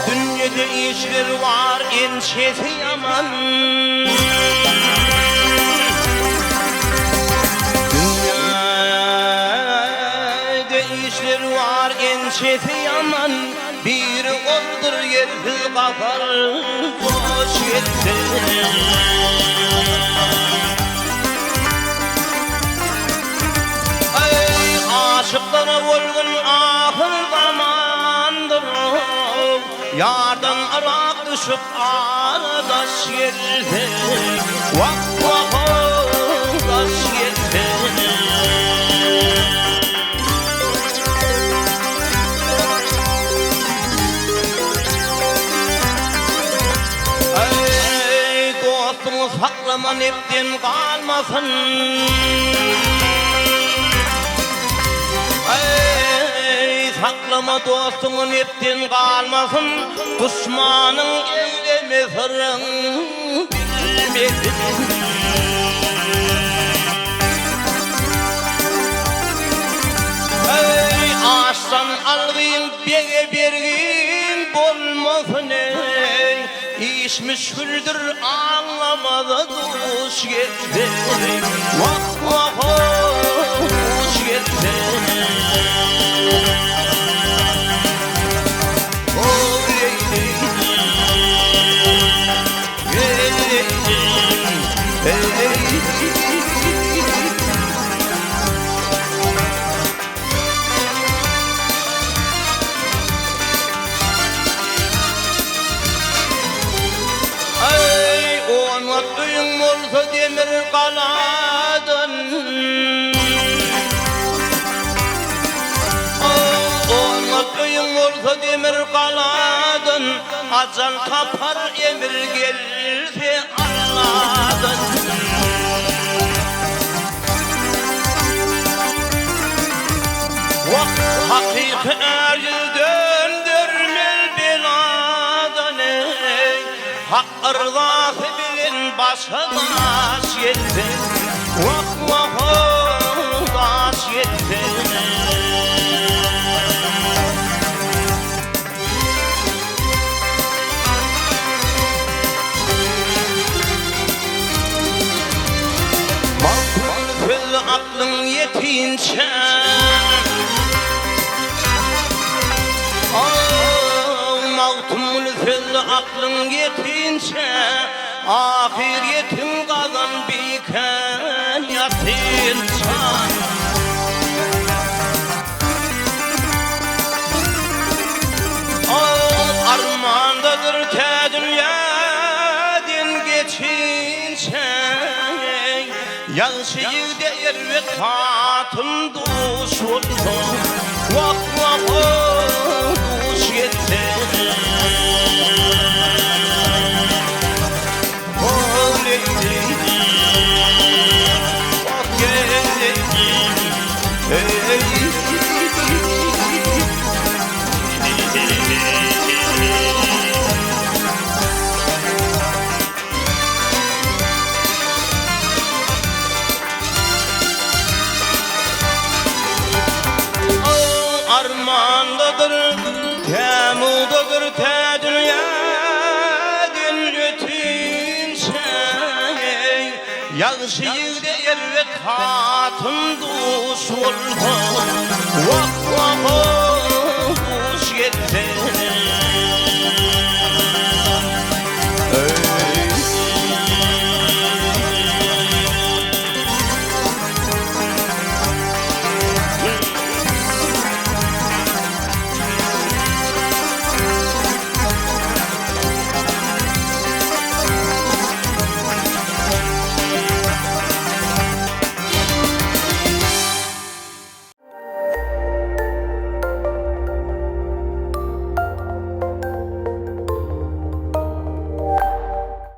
Dünyada işler var ençesi yaman. Dünyada işler var ençesi yaman. Bir oldur yerdi kafar boş yetti. Aşıklara olgun ahır zamandır. Yardan arak düşüp aradaş yerde. Vak vak aradaş yerde. Ey dostumuz haklaman hepten kalmasın. Saklama dostumun ettin kalmasın. Düşmanın eyleme sırrın bilmesin. Ey ağaçtan algın bege bergin bolmasın ey. İş müşküldür anlamadı duş gitti. Vah vah duş gitti. Demir kaladın, ona köyün olsa demir kaladın. Acan kapar emir gelirse anladın. Hakiki erci döndürmel beladan ey. Hak ırzası bilin başa taş yetti. Vah vah taş yetti. Makbul fil aklın yetince. Mağtumul fil aklın yetince. Ahiretin kazan biken yatınca. Armandadır te dünyadan geçince. Yanşıyı değer ve katım duş oldu. Vah vah duş yetti. Armandadır, temudadır, te dünyadan ötünce. Yağışıyı değer ve katın duş oldu. Vah vah duş yetti.